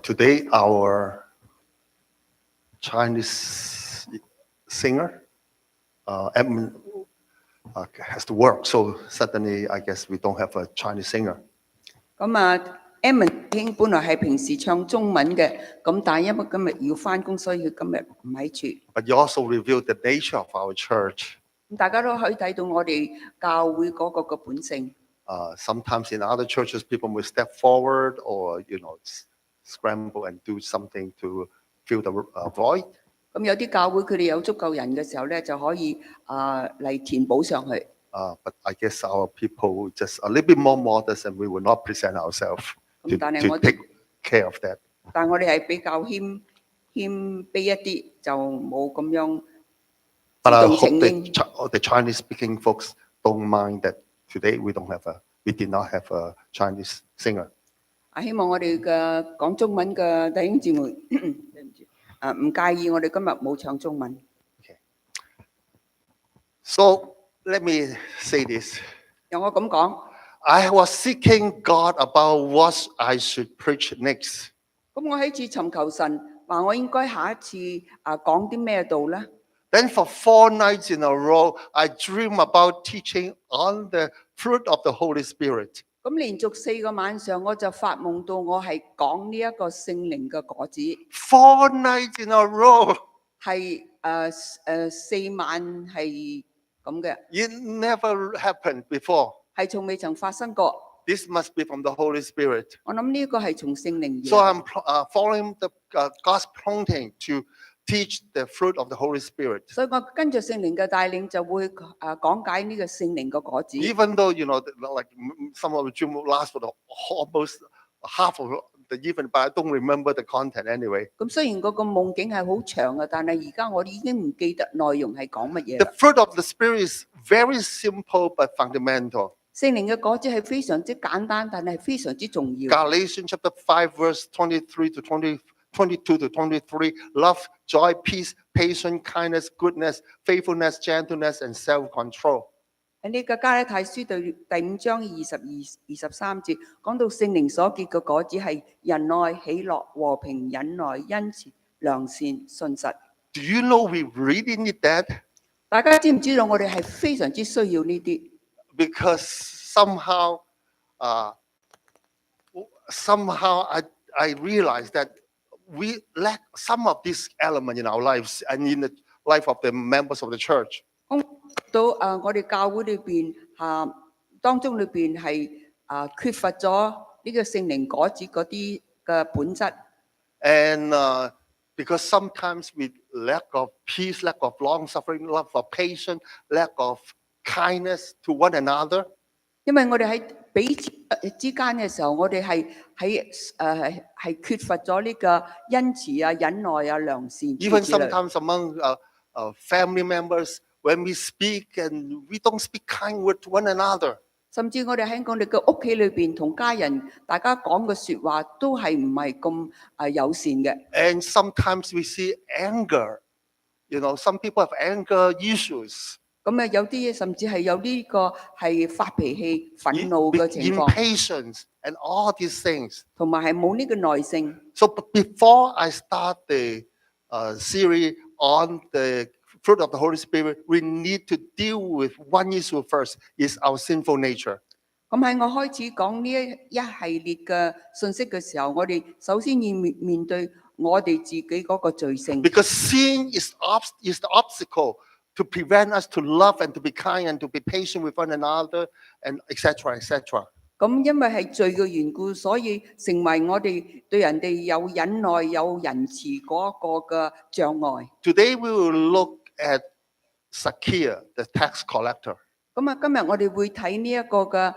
Today, our Chinese singer, Edmund, has to work. So suddenly, I guess we don't have a Chinese singer. 咁啊，Edmund兄本來係平時唱中文嘅，咁但係因為今日要翻工，所以佢今日唔喺處。But you also revealed the nature of our church. 咁大家都可以睇到我哋教會嗰個嘅本性。Sometimes in other churches, people will step forward or scramble and do something to fill the void. 咁有啲教會佢哋有足夠人嘅時候咧，就可以嚟填補上去。But I guess our people just a little bit more modest, and we will not present ourselves to take care of that. 但我哋係比較謙卑一啲，就冇咁樣。But I hope the Chinese-speaking folks don't mind that today we did not have a Chinese singer. 希望我哋嘅講中文嘅弟兄姊妹唔介意我哋今日冇唱中文。Okay. So let me say this. 由我咁講。I was seeking God about what I should preach next. 咁我喺次尋求神，話我應該下一次講啲咩道咧？ Then for 4 nights in a row, I dream about teaching on the fruit of the Holy Spirit. 咁連續4個晚上，我就發夢到我係講呢一個聖靈嘅果子。4 nights in a row. 係4晚係咁嘅。It never happened before. 係從未曾發生過。This must be from the Holy Spirit. 我諗呢個係從聖靈而嚟。So I'm following God's prompting to teach the fruit of the Holy Spirit. 所以我跟住聖靈嘅帶領，就會講解呢個聖靈嘅果子。Even though like some of the dream will last for almost half of the evening, but I don't remember the content anyway. 咁雖然嗰個夢境係好長嘅，但係而家我哋已經唔記得內容係講乜嘢。The fruit of the Spirit is very simple but fundamental. 聖靈嘅果子係非常之簡單，但係非常之重要。Galatians chapter 5 verse 23 to 22 to 23, love, joy, peace, patience, kindness, goodness, faithfulness, gentleness, and self-control. 喺呢個加拉太書第5章22-23節，講到聖靈所結嘅果子係仁愛、喜樂、和平、忍耐、恩慈、良善、信實。Do you know we really need that? 大家知唔知道我哋係非常之需要呢啲？ Because somehow I realized that we lack some of this element in our lives and in the life of the members of the church. 到我哋教會裏邊當中裏邊係缺乏咗呢個聖靈果子嗰啲嘅本質。And because sometimes we lack of peace, lack of long suffering, lack of patience, lack of kindness to one another. 因為我哋喺彼此之間嘅時候，我哋係缺乏咗呢個恩慈啊、忍耐啊、良善。Even sometimes among family members, when we speak and we don't speak kind word to one another. 甚至我哋喺我哋嘅屋企裏邊同家人大家講嘅説話都係唔係咁友善嘅。And sometimes we see anger. Some people have anger issues. 咁有啲甚至係有呢個係發脾氣、憤怒嘅情況。Impatience and all these things. 同埋係冇呢個耐性。So before I start the series on the fruit of the Holy Spirit, we need to deal with one issue first, is our sinful nature. 咁喺我開始講呢一系列嘅信息嘅時候，我哋首先要面對我哋自己嗰個罪性。Because sin is the obstacle to prevent us to love and to be kind and to be patient with one another and etc. etc. 咁因為係罪嘅緣故，所以成為我哋對人哋有忍耐、有仁慈嗰個嘅障礙。Today we will look at Zacchaeus, the tax collector. 咁今日我哋會睇呢一個嘅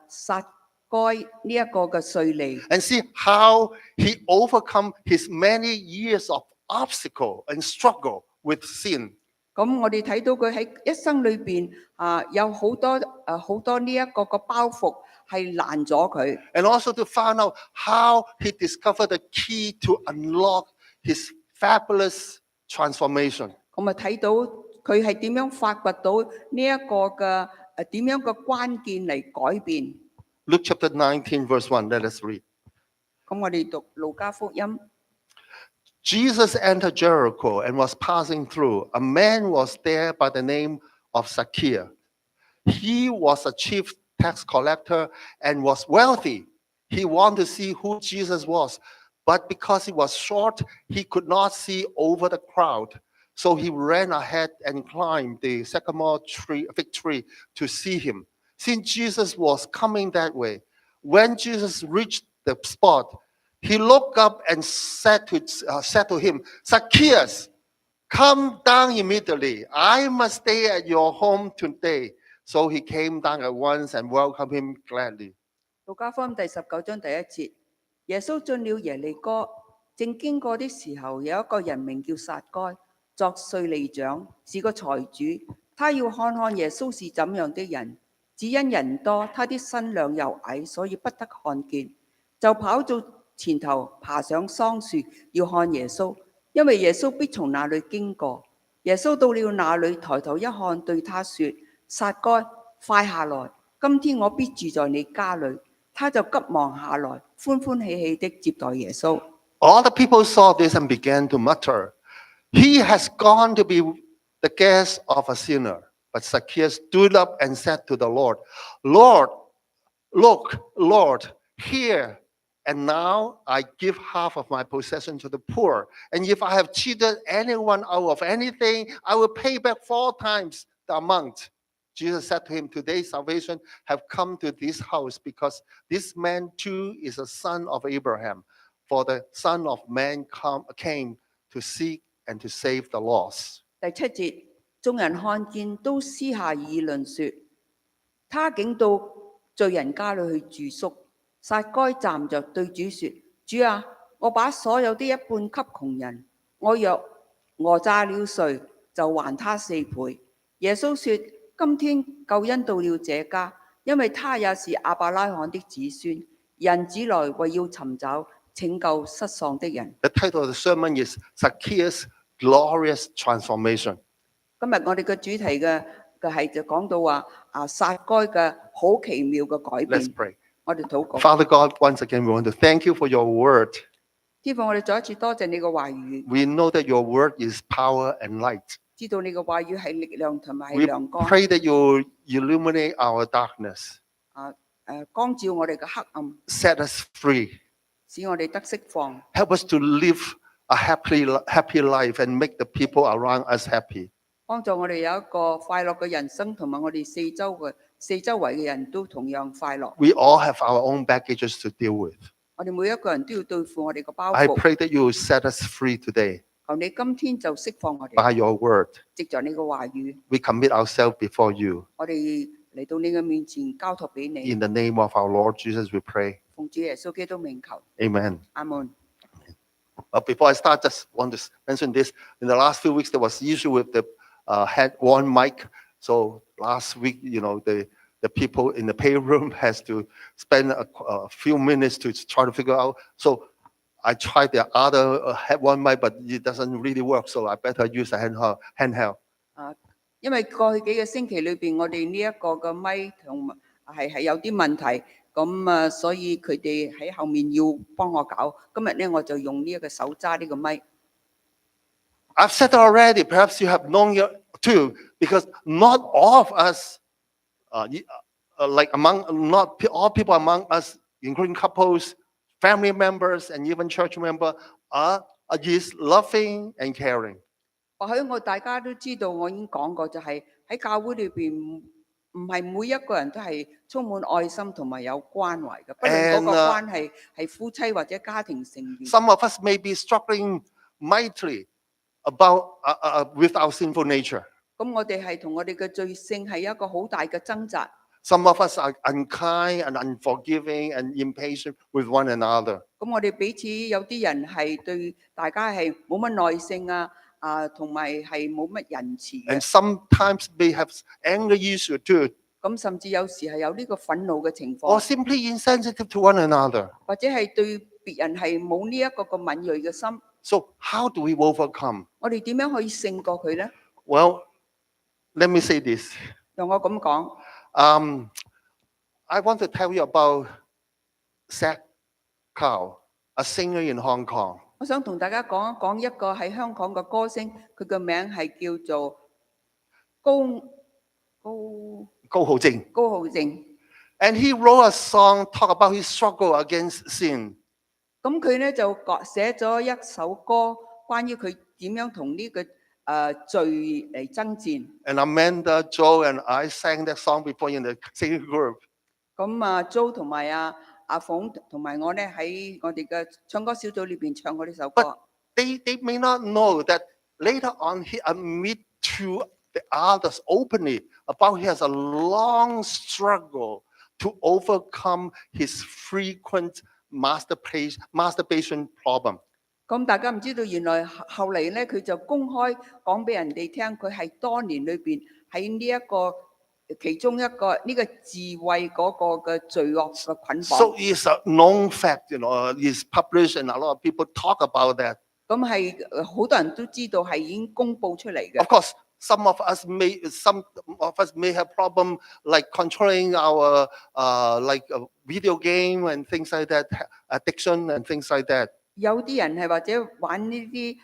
撒該呢一個嘅稅吏 and see how he overcome his many years of obstacle and struggle with sin. 咁我哋睇到佢喺一生裏邊有好多呢一個嘅包袱係難咗佢。And also to find out how he discovered the key to unlock his fabulous transformation. 咁睇到佢係點樣發掘到呢一個嘅點樣嘅關鍵嚟改變。Luke chapter 19 verse 1, let us read. 咁我哋讀路加福音。 Jesus entered Jericho and was passing through. A man was there by the name of Zacchaeus. He was a chief tax collector and was wealthy. He wanted to see who Jesus was, but because he was short, he could not see over the crowd. So he ran ahead and climbed the sycamore tree, fig tree to see him. Since Jesus was coming that way, when Jesus reached the spot, he looked up and said to him, Zacchaeus, come down immediately. I must stay at your home today. So he came down at once and welcomed him gladly. 路加福音第19章第1節，耶穌進了耶利哥，正經過的時候，有一個人名叫撒該，作稅吏長，是個財主。他要看看耶穌是怎樣的人，只因人多，他的身量又矮，所以不得看見，就跑到前頭，爬上桑樹要看耶穌，因為耶穌必從那裏經過。耶穌到了那裏，抬頭一看，對他說：撒該，快下來，今天我必住在你家裏。他就急忙下來，歡歡喜喜的接待耶穌。 All the people saw this and began to mutter, He has gone to be the guest of a sinner. But Zacchaeus stood up and said to the Lord, Lord, look, Lord, here and now I give half of my possession to the poor. And if I have cheated anyone out of anything, I will pay back 4 times the amount. Jesus said to him, Today salvation have come to this house because this man too is a son of Abraham. For the Son of Man came to seek and to save the lost. 第7節，眾人看見都私下議論說，他竟到罪人家裏去住宿。撒該站着對主說：主啊，我把所有的一半給窮人，我若訛詐了誰，就還他4倍。耶穌說：今天救恩到了這家，因為他也是亞伯拉罕的子孫。人子來為要尋找拯救失喪的人。 The title of the sermon is Zacchaeus' Glorious Transformation. 今日我哋嘅主題係就講到話撒該嘅好奇妙嘅改變。 Let's pray. 我哋禱告。 Father God, once again, we want to thank you for your word. 天父，我哋再一次多謝你嘅話語， We know that your word is power and light. 知道你嘅話語係力量同埋係 We 亮光， pray that you illuminate our darkness, 光照我哋嘅黑暗， set us free, 使我哋得釋放， help us to live a happy life and make the people around us happy. 幫助我哋有一個快樂嘅人生，同埋我哋四周圍嘅人都同樣快樂。 We all have our own baggages to deal with. 我哋每一個人都要對付我哋嘅包 I 袱。 pray that you will set us free today 求你今天就釋放我哋， by your word. 藉着你嘅話語， We commit ourselves before you. 我哋嚟到你嘅面前交託俾你。 In the name of our Lord Jesus, we pray. 奉主耶穌基督名求， Amen. 阿門。 But before I start, just want to mention this. In the last few weeks, there was issue with the one mic. So last week, the people in the payroom has to spend a few minutes to try to figure out. So I tried the other had one mic, but it doesn't really work. So I better use a handheld. 因為過去幾個星期裏邊，我哋呢一個嘅咪同係有啲問題，咁所以佢哋喺後面要幫我搞。今日咧我就用呢一個手揸呢個咪。 I've said it already. Perhaps you have known it too, because not all of us, not all people among us, including couples, family members, and even church members, are just loving and caring. 或許大家都知道，我已經講過，就係喺教會裏邊，唔係每一個人都係充滿愛心同埋有關懷嘅，不論嗰個關係係夫妻或者家庭成員。 Some of us may be struggling mightily with our sinful nature. 咁我哋係同我哋嘅罪性係一個好大嘅掙扎。 Some of us are unkind and unforgiving and impatient with one another. 咁我哋彼此有啲人係對大家係冇乜耐性同埋係冇乜仁慈嘅。 And sometimes may have anger issue too, 咁甚至有時係有呢個憤怒嘅情 or 況， simply insensitive to one another. 或者係對別人係冇呢一個咁敏鋭嘅心。 So how do we overcome? 我哋點樣可以勝過佢呢？ Well, let me say this. 讓我咁講， I want to tell you about Zacchaeus. a singer in Hong Kong. 我想同大家講一講一個喺香港嘅歌星，佢嘅名係叫做高高 Go Ho Jing. 高浩正。 And he wrote a song talk about his struggle against sin. 咁佢咧就寫咗一首歌，關於佢點樣同呢個罪嚟爭戰。 And Amanda, Joe, and I sang that song before in the singing group. 咁Jo 同埋阿鳳同埋我咧喺我哋嘅唱歌小組裏邊唱過呢首歌。 They may not know that later on he admit to the others openly about he has a long struggle to overcome his frequent masturbation problem. 咁大家唔知道，原來後嚟咧佢就公開講俾人哋聽，佢係多年裏邊喺呢一個其中一個呢個智慧嗰個嘅罪惡嘅捆 So 綁。 it's a known fact, it's published and a lot of people talk about that. 咁係好多人都知道係已經公佈出嚟嘅。 Of course, some of us may have problem like controlling our video game and things like that, addiction and things like that. 有啲人係或者玩呢啲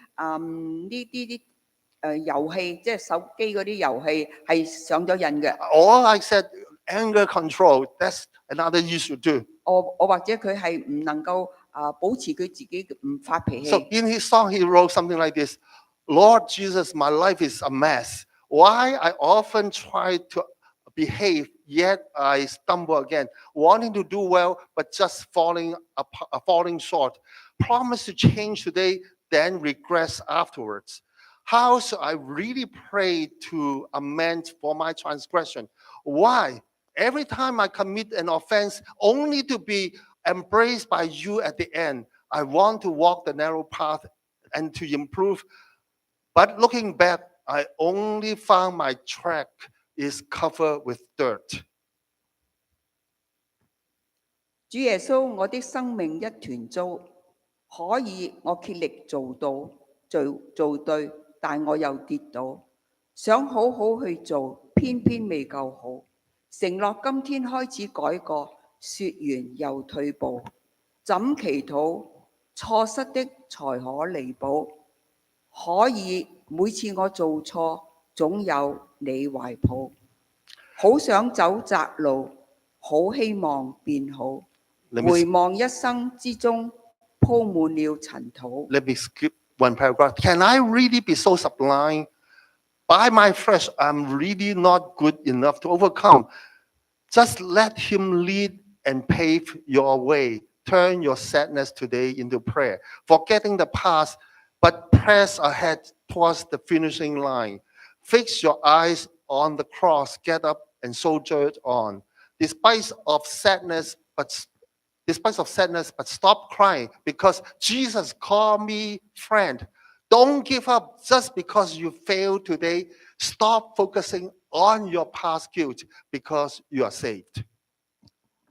遊戲，即係手機嗰啲遊戲係上咗癮嘅。 Or I said anger control, that's another issue too. 我或者佢係唔能夠保持佢自己唔發脾氣。 So in his song, he wrote something like this: Lord Jesus, my life is a mess. Why I often try to behave, yet I stumble again, wanting to do well, but just falling short. Promise to change today, then regress afterwards. How should I really pray to amend for my transgression? Why? Every time I commit an offense, only to be embraced by you at the end. I want to walk the narrow path and to improve. But looking back, I only found my track is covered with dirt. 主耶穌，我的生命一團糟，可以我竭力做到做對，但我又跌倒。想好好去做，偏偏未夠好。承諾今天開始改過，說完又退步。怎祈禱？錯失的才可彌補。可以每次我做錯，總有你懷抱。好想走窄路，好希望變好。回望一生之中，鋪滿了塵土。 Let me skip one paragraph. Can I really be so sublime? By my flesh, I'm really not good enough to overcome. Just let him lead and pave your way. Turn your sadness today into prayer. Forgetting the past, but press ahead towards the finishing line. Fix your eyes on the cross. Get up and soldier on. Despite of sadness, but stop crying because Jesus called me friend. Don't give up just because you failed today. Stop focusing on your past guilt because you are saved.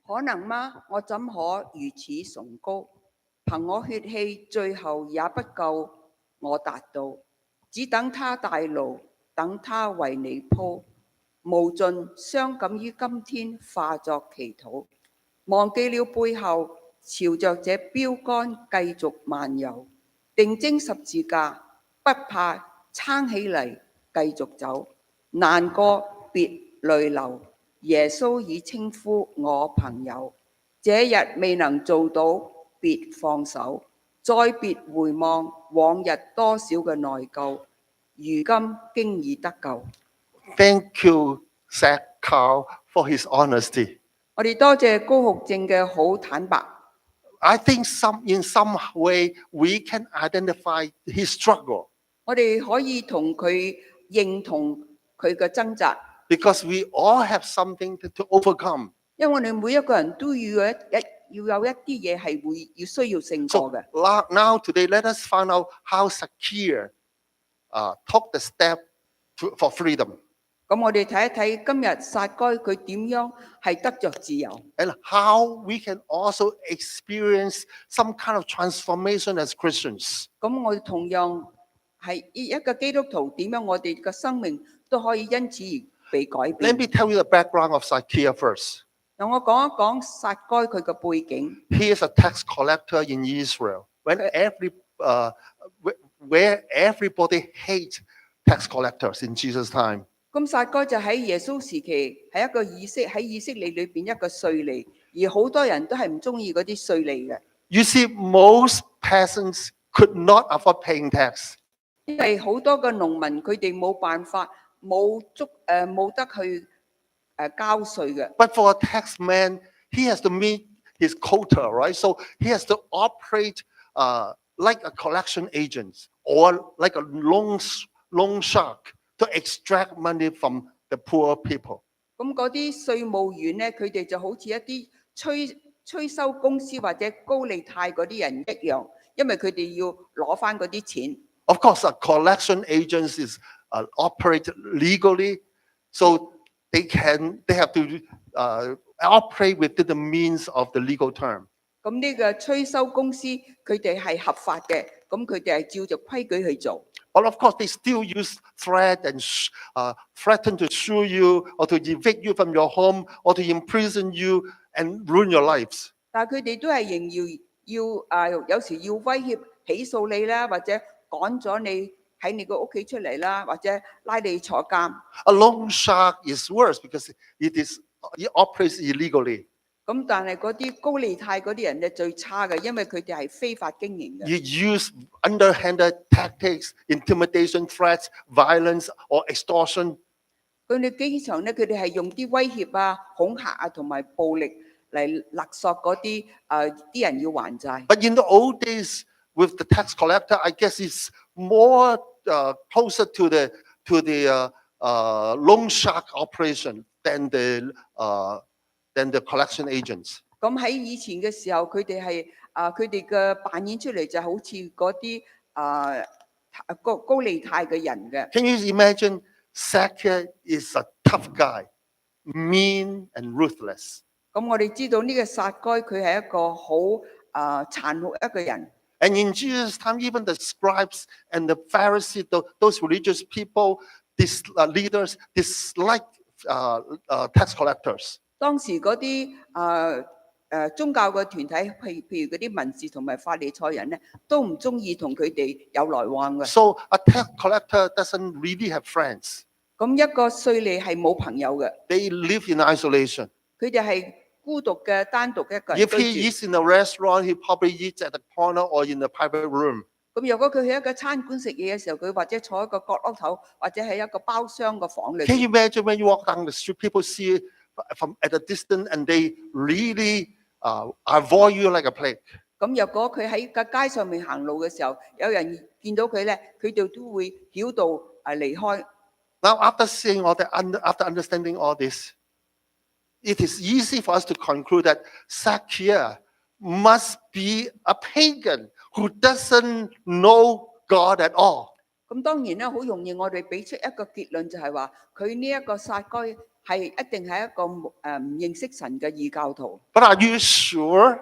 可能嗎？我怎可如此崇高？憑我血氣，最後也不夠我達到。只等他帶路，等他為你鋪。無盡傷感於今天化作祈禱。忘記了背後，朝着這標杆繼續漫遊。定睛十字架，不怕撐起嚟繼續走。難過別淚流，耶穌已稱呼我朋友。這日未能做到，別放手，再別回望往日多少嘅內疚，如今經已得救。 Thank you, Zach Carl, for his honesty. 我哋多謝高學正嘅好坦白。 I think in some way we can identify his struggle 我哋可以同佢認同佢嘅掙扎， because we all have something to overcome. 因為我哋每一個人都要有一啲嘢係要需要勝 So 過嘅。 now today, let us find out how Zacchaeus took the step for freedom 咁我哋睇一睇今日撒該佢點樣係得着自由， and how we can also experience some kind of transformation as Christians. 咁我哋同樣係一個基督徒點樣，我哋嘅生命都可以因此而被改 Let 變。 me tell you the background of Zacchaeus first. 讓我講一講撒該佢嘅背景。 He is a tax collector in Israel. When where everybody hates tax collectors in Jesus' time. 咁撒該就喺耶穌時期係一個喺以色列裏邊一個稅吏，而好多人都係唔中意嗰啲稅吏嘅， You see, most peasants could not afford paying tax. 因為好多嘅農民佢哋冇辦法冇得去交稅嘅。 But for a tax man, he has to meet his quota, right? So he has to operate like a collection agent or like a loan shark to extract money from the poor people. 咁嗰啲稅務員咧，佢哋就好似一啲催收公司或者高利貸嗰啲人一樣，因為佢哋要攞翻嗰啲錢。 Of course, a collection agent is operate legally, so they have to operate within the means of the legal term. 咁呢個催收公司佢哋係合法嘅，咁佢哋係照着規矩去做。 But of course, they still use threat and threaten to sue you or to evict you from your home or to imprison you and ruin your lives. 但係佢哋都係仍要有時要威脅起訴你啦，或者趕咗你喺你個屋企出嚟啦，或者拉你坐監。 A loan shark is worse because it operates illegally. 咁但係嗰啲高利貸嗰啲人咧最差嘅，因為佢哋係非法經營嘅。 You use underhanded tactics, intimidation, threats, violence, or extortion. 佢哋經常咧，佢哋係用啲威脅啊、恐嚇啊同埋暴力嚟勒索嗰啲人要還債。 But in the old days, with the tax collector, I guess it's more closer to the loan shark operation than the collection agents. 咁喺以前嘅時候，佢哋嘅扮演出嚟就好似嗰啲高利貸嘅人嘅。 Can you imagine? Zacchaeus is a tough guy, mean and ruthless. 咁我哋知道呢個撒該佢係一個好殘酷一個人。 And in Jesus' time, even the scribes and the Pharisees, those religious people, these leaders, dislike tax collectors. 當時嗰啲宗教嘅團體，譬如嗰啲文士同埋法利賽人咧，都唔中意同佢哋有來往嘅。 So a tax collector doesn't really have friends. 咁一個稅吏係冇朋友嘅， They live in isolation. 佢哋係孤獨嘅、單獨嘅一個人 If he 居住。 eats in a restaurant, he probably eats at the corner or in a private room. 咁如果佢去一個餐館食嘢嘅時候，佢或者坐喺個角落頭，或者喺一個包廂個房裏 Can 邊。 you imagine when you walk down the street, people see from at a distance and they really avoid you like a plague. 咁若果佢喺個街上面行路嘅時候，有人見到佢咧，佢哋都會繞道離開。 Now, after seeing all that, after understanding all this, it is easy for us to conclude that Zacchaeus must be a pagan who doesn't know God at all. 咁當然咧，好容易我哋俾出一個結論，就係話佢呢一個撒該係一定係一個唔認識神嘅異教徒。 But are you sure?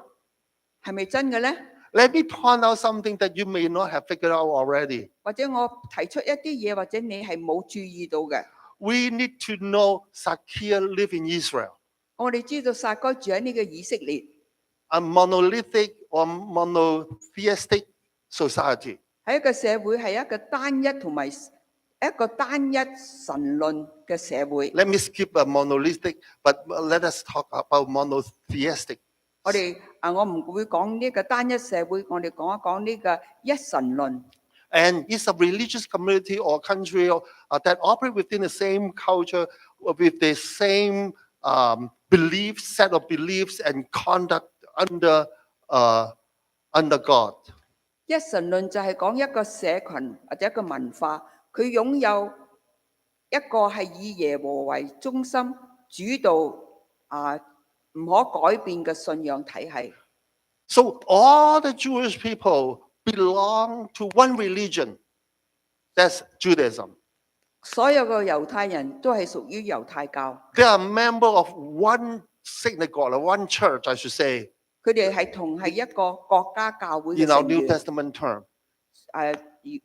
係咪真嘅咧？ Let me point out something that you may not have figured out already. 或者我提出一啲嘢，或者你係冇注意到嘅。 We need to know Zacchaeus lived in Israel, 我哋知道撒該住喺呢個以色列， a monolithic or monotheistic society. 喺一個社會係一個單一同埋一個單一神論嘅社會。 Let me skip a monolithic, but let us talk about monotheistic. 我唔會講呢個單一社會，我哋講一講呢個一神論。 And it's a religious community or country that operate within the same culture, with the same set of beliefs and conduct under God. 一神論就係講一個社群或者一個文化，佢擁有一個係以耶和為中心、主導唔可改變嘅信仰體系。 So all the Jewish people belong to one religion. That's Judaism. 所有嘅猶太人都係屬於猶太教， They are a member of one synagogue, or one church, I should say, 佢哋係同係一個國家教會嘅 in our 成 New 員。 Testament term.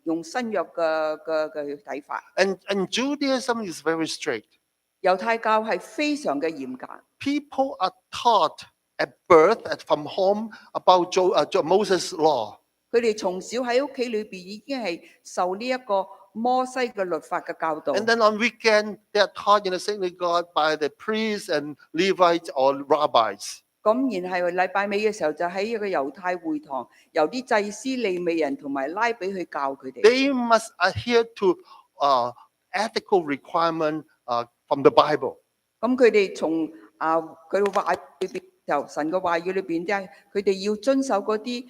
用新約嘅睇法。 And Judaism is very strict. 猶太教係非常嘅嚴格。 People are taught at birth from home about Moses' law. 佢哋從小喺屋企裏邊已經係受呢一個摩西嘅律法嘅教導。 And then on weekend, they are taught in the synagogue by the priests and Levites or rabbis. 咁然後禮拜尾嘅時候就喺一個猶太會堂，由啲祭司、利未人同埋拉比去教佢哋。 They must adhere to ethical requirement from the Bible. 咁佢哋從佢嘅話語裏邊，由神嘅話語裏邊咧，佢哋要遵守嗰啲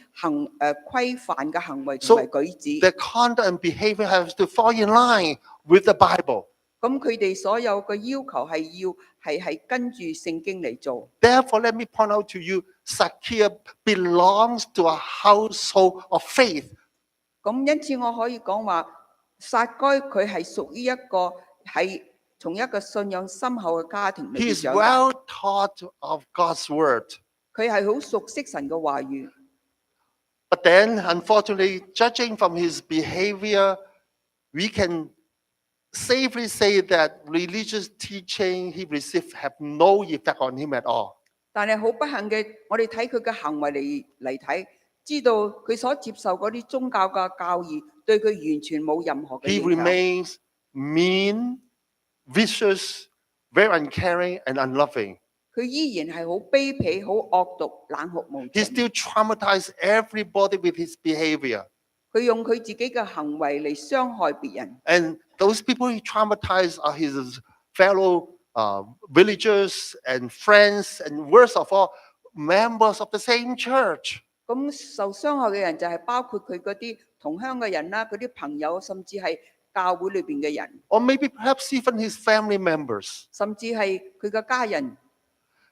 規範嘅行為同埋舉止。 Their conduct and behavior has to fall in line with the Bible. 咁佢哋所有嘅要求係跟住聖經嚟做。 Therefore, let me point out to you, Zacchaeus belongs to a household of faith. 咁因此我可以講話，撒該佢係屬於一個係從一個信仰深厚嘅家庭裏 He 邊 is 長大。 well taught of God's word. 佢係好熟悉神嘅話語。 But then, unfortunately, judging from his behavior, we can safely say that religious teaching he received have no effect on him at all. 但係好不幸嘅，我哋睇佢嘅行為嚟睇，知道佢所接受嗰啲宗教嘅教義，對佢完全冇任何嘅 He 影響。 remains mean, vicious, very uncaring, and unloving. 佢依然係好卑鄙、好惡毒、冷酷無 He 情。 still traumatizes everybody with his behavior. 佢用佢自己嘅行為嚟傷害別人。 And those people he traumatized are his fellow villagers and friends, and worst of all, members of the same church. 咁受傷害嘅人就係包括佢嗰啲同鄉嘅人啦，嗰啲朋友，甚至係教會裏邊嘅人， Or maybe perhaps even his family members. 甚至係佢嘅家人。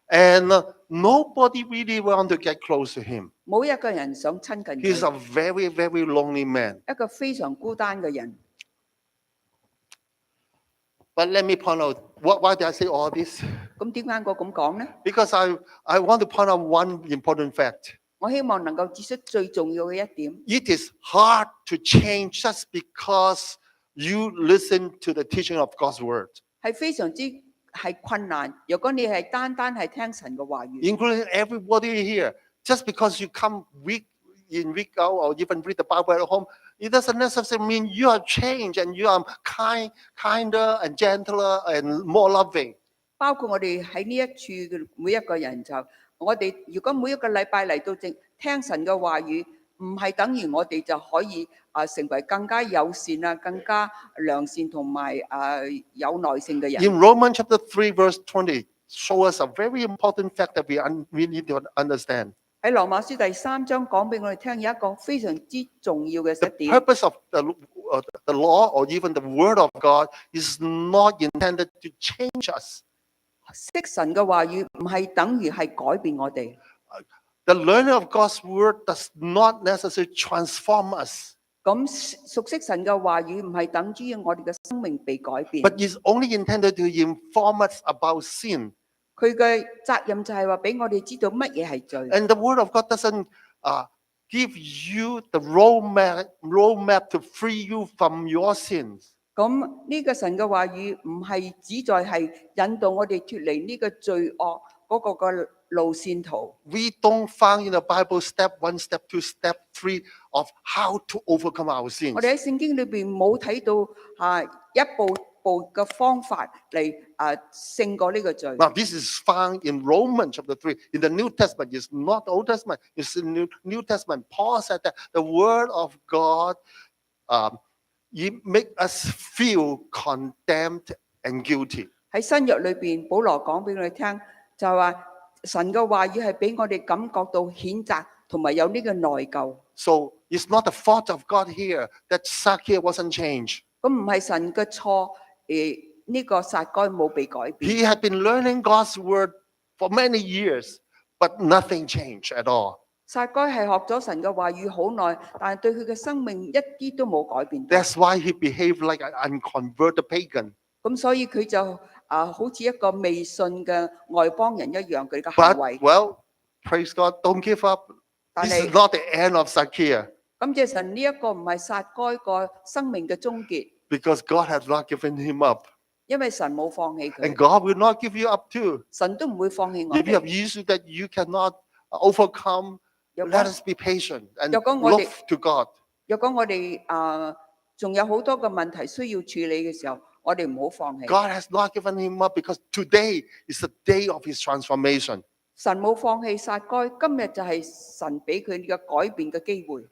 And nobody really want to get close to him. 冇一個人想親近 He's 佢， a very, very lonely man. 一個非常孤單嘅人。 But let me point out, why did I say all this? 咁點解我咁講呢？ Because I want to point out one important fact. 我希望能夠指出最重要嘅一點， It is hard to change just because you listen to the teaching of God's word, 係非常之係困難。如果你係單係聽神嘅話語， including everybody here. Just because you come week in, week out, or even read the Bible at home, it doesn't necessarily mean you are changed and you are kinder and gentler and more loving. 包括我哋喺呢一處嘅每一個人就，我哋如果每一個禮拜嚟到正聽神嘅話語，唔係等於我哋就可以成為更加友善啊、更加良善同埋有耐性嘅人。 In Romans chapter 3, verse 20, show us a very important fact that we need to understand. 喺羅馬書第3章講俾我哋聽，有一個非常之重要嘅 The 一點。 purpose of the law or even the word of God is not intended to change us. 識神嘅話語唔係等於係改變我哋。 The learning of God's word does not necessarily transform us, 咁熟悉神嘅話語唔係等於我哋嘅生命被改變。 but is only intended to inform us about sin. 佢嘅責任就係話俾我哋知道乜嘢係罪。 And the word of God doesn't give you the roadmap to free you from your sins. 咁呢個神嘅話語唔係旨在係引導我哋脱離呢個罪惡嗰個嘅路線圖。 We don't find in the Bible step 1, step 2, step 3 of how to overcome our sins. 我哋喺聖經裏邊冇睇到一步步嘅方法嚟勝過呢個罪。 Now, this is found in Romans chapter 3. In the New Testament, it's not the Old Testament, it's in the New Testament. Paul said that the word of God it make us feel condemned and guilty. 喺新約裏邊，保羅講俾我哋聽，就係話神嘅話語係俾我哋感覺到譴責同埋有呢個內疚。 So it's not the fault of God here that Zacchaeus wasn't changed. 咁唔係神嘅錯，呢個撒該冇被改變。 He had been learning God's word for many years, but nothing changed at all. 撒該係學咗神嘅話語好耐，但係對佢嘅生命一啲都冇改變到。 That's why he behaved like an unconverted pagan. 咁所以佢就好似一個未信嘅外邦人一樣，佢嘅行 But, 為。 well, praise God, don't give up. This is not the end of Zacchaeus, 感謝神，呢一個唔係撒該個生命嘅終結， because God has not given him up. 因為神冇放棄 And 佢， God will not give you up too. 神都唔會放棄我 If you have 哋。 issues that you cannot overcome, 若 let 果 us be patient and 若果我哋 look to God. 若果我哋仲有好多嘅問題需要處理嘅時候，我哋唔好放棄。 God has not given him up because today is the day of his transformation. 神冇放棄撒該，今日就係神俾佢嘅改變嘅機會。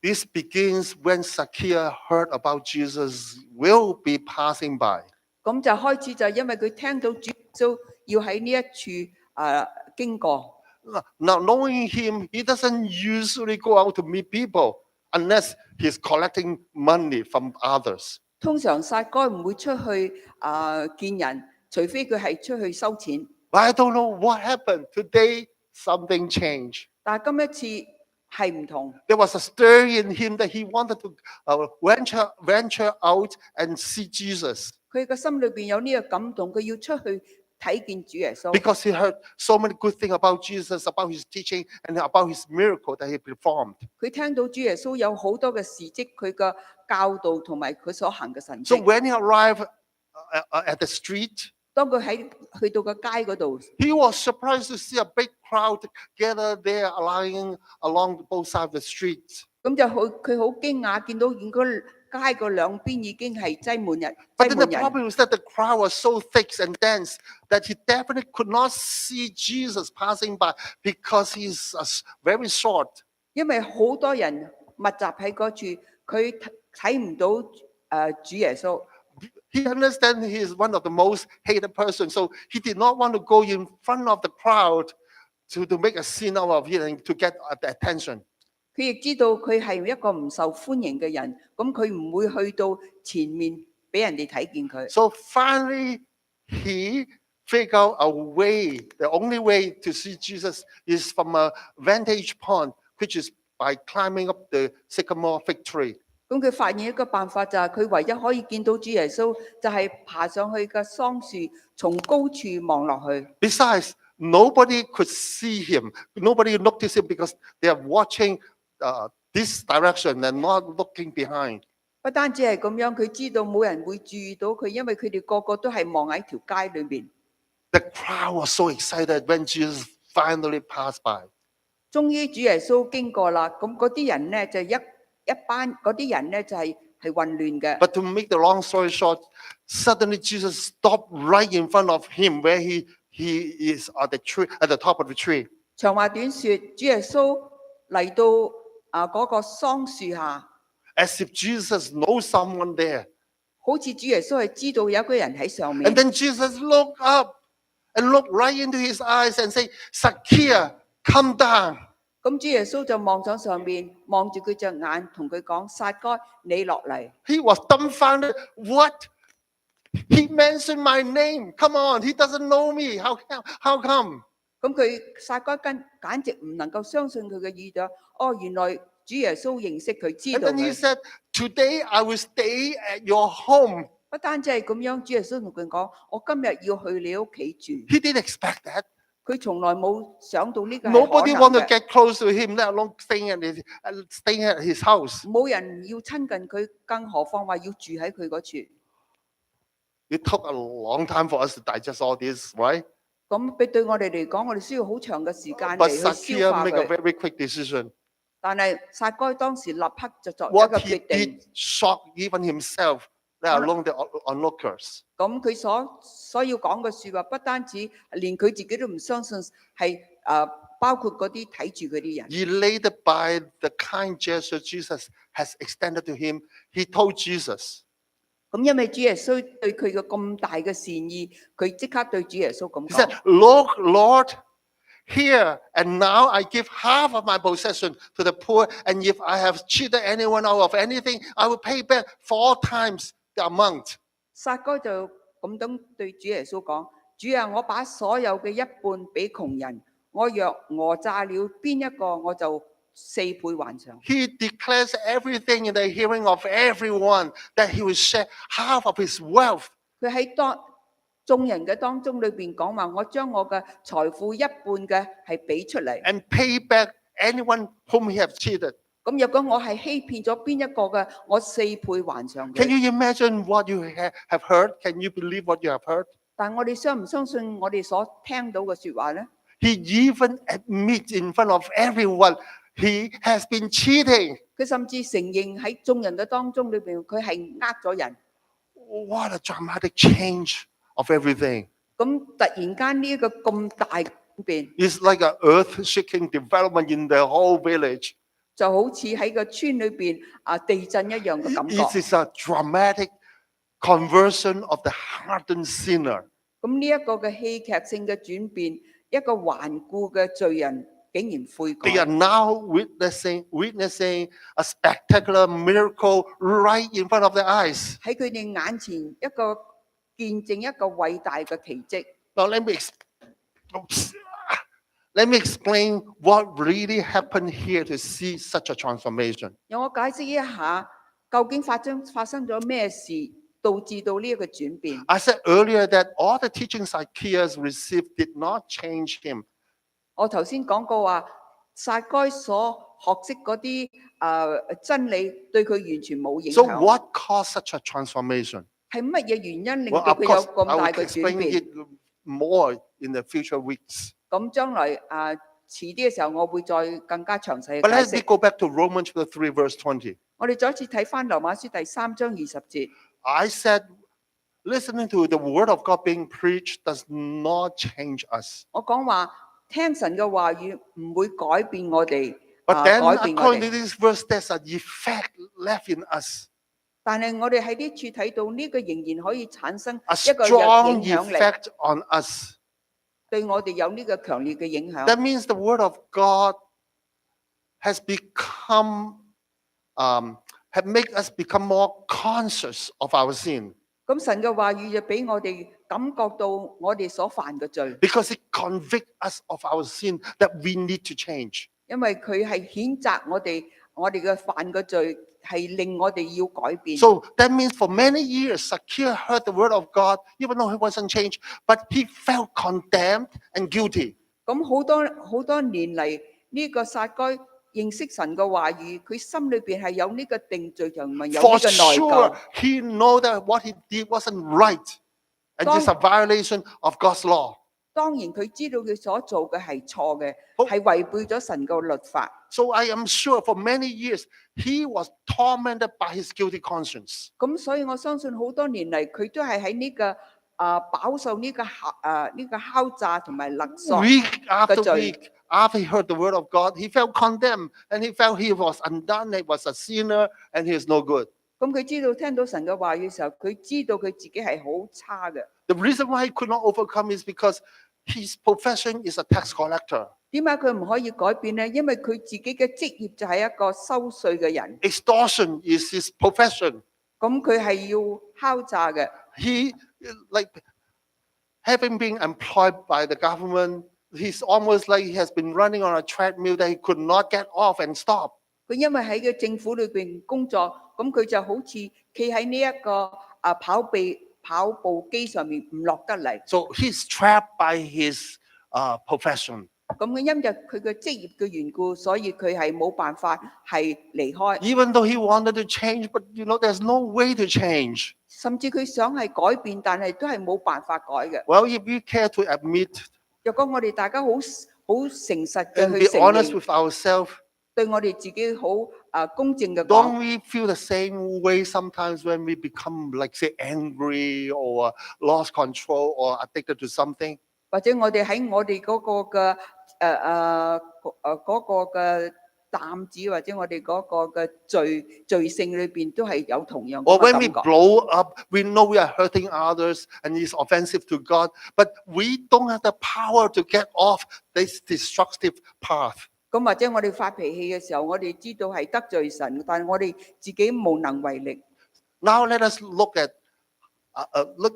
This begins when Zacchaeus heard about Jesus will be passing by. 咁就開始就係因為佢聽到主耶穌要喺呢一處經過。 Now, knowing him, he doesn't usually go out to meet people unless he's collecting money from others. 通常撒該唔會出去見人，除非佢係出去收錢。 But I don't know what happened. Today, something changed. 但係今一次係唔同， There was a stir in him that he wanted to venture out and see Jesus 佢嘅心裏邊有呢個感動，佢要出去睇見主耶穌， because he heard so many good things about Jesus, about his teaching, and about his miracle that he performed. 佢聽到主耶穌有好多嘅事蹟，佢嘅教導同埋佢所行嘅神 So 蹟。 when he arrived at the street, 當佢去到個街嗰度， he was surprised to see a big crowd gather there, lying along both sides of the street. 咁就佢好驚訝，見到街個兩邊已經係擠滿人， But 擠 then the 滿人。 problem was that the crowd was so thick and dense that he definitely could not see Jesus passing by because he's very short. 因為好多人密集喺嗰處，佢睇唔到主耶穌。 He understands he is one of the most hated person, so he did not want to go in front of the crowd to make a scene out of it and to get the attention. 佢亦知道佢係一個唔受歡迎嘅人，咁佢唔會去到前面俾人哋睇見佢。 So finally, he figured out a way. The only way to see Jesus is from a vantage point, which is by climbing up the sycamore fig tree. 咁佢發現一個辦法就係佢唯一可以見到主耶穌，就係爬上去嘅桑樹，從高處望落去。 Besides, nobody could see him. Nobody noticed him because they are watching this direction and not looking behind. 不單止係咁樣，佢知道冇人會注意到佢，因為佢哋個個都係望喺條街裏邊。 The crowd was so excited when Jesus finally passed by. 終於主耶穌經過啦，咁嗰啲人呢，就一班嗰啲人呢，就係混亂嘅。 But to make the long story short, suddenly Jesus stopped right in front of him where he is at the top of the tree. 長話短說，主耶穌嚟到嗰個桑樹下， As if Jesus knows someone there. 好似主耶穌係知道有一個人喺上面。 And then Jesus looked up and looked right into his eyes and said, Zacchaeus, come down. 咁主耶穌就望上上面，望住佢隻眼，同佢講：撒該，你落嚟。 He was dumbfounded. What? He mentioned my name. Come on, he doesn't know me. How come? 咁佢撒該簡直唔能夠相信佢嘅耳朵。哦，原來主耶穌認識佢，知 And 道 then he 佢。 said, today I will stay at your home. 不單止係咁樣，主耶穌同佢講：我今日要去你屋企住。 He didn't expect that. 佢從來冇想到呢個係 Nobody 可 want 能 to 嘅， get close to him, let alone staying at his house. 冇人要親近佢，更何況話要住喺佢嗰處。 It took a long time for us to digest all this, right? 咁對我哋嚟講，我哋需要好長嘅時間嚟 But 去消 Zacchaeus 化 make a 佢。 very quick decision. 但係撒該當時立刻就作一 What 個 he 決定。 did shocked even himself, let alone the onlookers. 咁佢所要講嘅説話，不單止連佢自己都唔相信，係包括嗰啲睇住佢啲人。 Elated by the kind gesture Jesus has extended to him, he told Jesus, 咁因為主耶穌對佢嘅咁大嘅善意，佢即刻對主耶穌咁 he said, 講： Look, Lord, here and now I give half of my possession to the poor, and if I have cheated anyone out of anything, I will pay back 4 times the amount. 撒該就咁樣對主耶穌講：主啊，我把所有嘅一半俾窮人，我若訛詐了邊一個，我就4倍還上。 He declares everything in the hearing of everyone that he will share half of his wealth. 佢喺眾人嘅當中裏邊講話：我將我嘅財富一半嘅係俾出嚟， And pay back anyone whom he have cheated. 咁若果我係欺騙咗邊一個嘅，我4倍還上 Can 佢。 you imagine what you have heard? Can you believe what you have heard? 但我哋相唔相信我哋所聽到嘅説話呢？ He even admits in front of everyone he has been cheating. 佢甚至承認喺眾人嘅當中裏邊，佢係呃咗人。 What a dramatic change of everything. 咁突然間呢一個咁大嘅轉變， It's like an earth-shaking development in the whole village. 就好似喺個村裏邊地震一樣嘅感 It 覺。 is a dramatic conversion of the hardened sinner. 咁呢一個嘅戲劇性嘅轉變，一個頑固嘅罪人竟然悔 They are 改。 now witnessing a spectacular miracle right in front of their eyes. 喺佢哋眼前一個見證一個偉大嘅奇蹟。 Now let me explain what really happened here to see such a transformation. 讓我解釋一下，究竟發生咗咩事，導致到呢一個轉變。 I said earlier that all the teachings Zacchaeus received did not change him. 我頭先講過話，撒該所學識嗰啲真理，對佢完全冇影 So 響。 what caused such a transformation? 係乜嘢原因令 Well, 到 of 佢有 course, 咁 I 大 will 嘅轉 explain 變？ it more in the future weeks. 咁將來遲啲嘅時候，我會再更加詳細 But 嘅 let 解 me 釋。 go back to Romans chapter 3, verse 20. 我哋再一次睇翻羅馬書第3章20節。 I said, listening to the word of God being preached does not change us. 我講話聽神嘅話語唔會改變我哋， But then, 改變我 according to 哋。 this verse, there's an effect left in us, 但係我哋喺呢處睇到呢個仍然可以產生 a 一個 strong 影響力， effect on us. 對我哋有呢個強烈嘅影響。 That means the word of God has become, have made us become more conscious of our sin 咁神嘅話語就俾我哋感覺到我哋所犯嘅罪， because it convicts us of our sin that we need to change. 因為佢係譴責我哋嘅犯嘅罪，係令我哋要改變。 So that means for many years, Zacchaeus heard the word of God, even though he wasn't changed, but he felt condemned and guilty. 咁好多年嚟，呢個撒該認識神嘅話語，佢心裏邊係有呢個定罪同埋有呢 For 個內 sure, 疚。 he know that what he did wasn't right, and it's a violation of God's law. 當然佢知道佢所做嘅係錯嘅，好係違背咗神嘅律法。 So I am sure for many years he was tormented by his guilty conscience. 咁所以我相信好多年嚟，佢都係喺呢個飽受呢個敲詐同埋勒索。 Week after 個罪。 week, after he heard the word of God, he felt condemned and he felt he was undone, he was a sinner, and he is no good. 咁佢知道聽到神嘅話語嘅時候，佢知道佢自己係好差嘅。 The reason why he could not overcome is because his profession is a tax collector. 點解佢唔可以改變呢？因為佢自己嘅職業就係一個收稅嘅人， Extortion is his profession. 咁佢係要敲詐嘅。 He, like, having been employed by the government, he's almost like he has been running on a treadmill that he could not get off and stop. 佢因為喺個政府裏邊工作，咁佢就好似企喺呢一個跑步機上面唔落得嚟。 So he's trapped by his profession. 咁佢因為佢嘅職業嘅緣故，所以佢係冇辦法係離開。 Even though he wanted to change, but there's no way to change. 甚至佢想係改變，但係都係冇辦法改嘅。 Well, if we care to admit 若果我哋大家好誠實嘅 and 去 be 承 honest 認， with ourselves, 對我哋自己好公正嘅 don't 講， we feel the same way sometimes when we become, like, say, angry or lost control or addicted to something? 或者我哋喺我哋嗰個嘅擔子，或者我哋嗰個嘅罪性裏邊，都係有同樣 Or 嘅 when we 感覺。 blow up, we know we are hurting others and it's offensive to God, but we don't have the power to get off this destructive path. 咁或者我哋發脾氣嘅時候，我哋知道係得罪神，但係我哋自己無能為力。 Now let us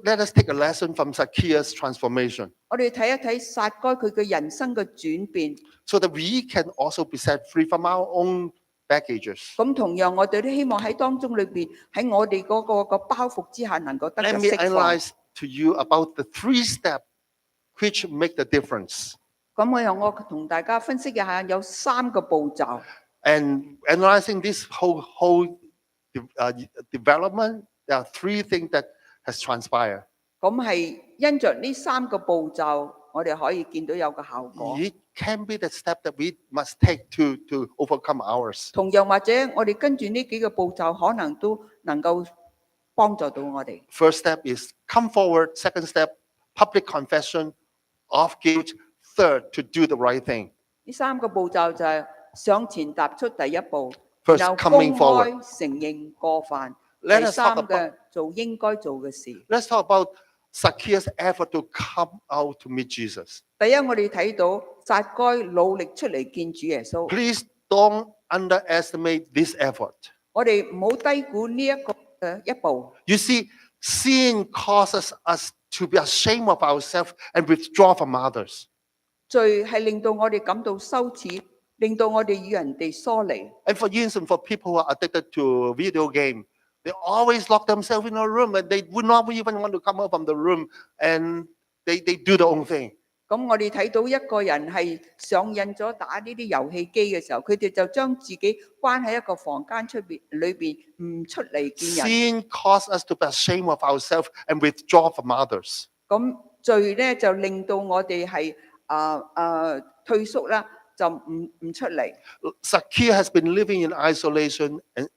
let us take a lesson from Zacchaeus' transformation 我哋睇一睇撒該佢嘅人生嘅轉變。 so that we can also be set free from our own baggages. 咁同樣，我哋都希望喺當中裏邊，喺我哋嗰個包袱之下，能夠得 Let 到 me 釋放。 analyze to you about the 3 steps which make the difference. 咁我同大家分析一下，有3個步驟。And analyzing this whole development, there are three things that has transpired. 咁係因着呢三個步驟，我哋可以見到有個效果。 It can be the step that we must take to overcome ours. 同樣或者我哋跟住呢幾個步驟，可能都能夠幫助到我哋。 First step is come forward. Second step, public confession of guilt. Third, to do the right thing. 呢三個步驟就係上前踏出第一步， First, 然後 coming 公 forward. 開承認過犯。 Let 第 us 三 talk 嘅做應該做嘅事。 Let's talk about Zacchaeus' effort to come out to meet Jesus. 第一，我哋睇到撒該努力出嚟見主耶穌。 Please don't underestimate this effort. 我哋唔好低估呢一個嘅一步。 You see, sin causes us to be ashamed of ourselves and withdraw from others. 罪係令到我哋感到羞恥，令到我哋與人哋疏離。 And for instance, for people who are addicted to video game, they always lock themselves in a room and they would not even want to come out from the room, and they do their own thing. 咁我哋睇到一個人係上癮咗打呢啲遊戲機嘅時候，佢哋就將自己關喺一個房間裏邊，唔出嚟見人。 Sin causes us to be ashamed of ourselves and withdraw from others. 咁罪咧就令到我哋係退縮啦，就唔出嚟。 Zacchaeus has been living in isolation and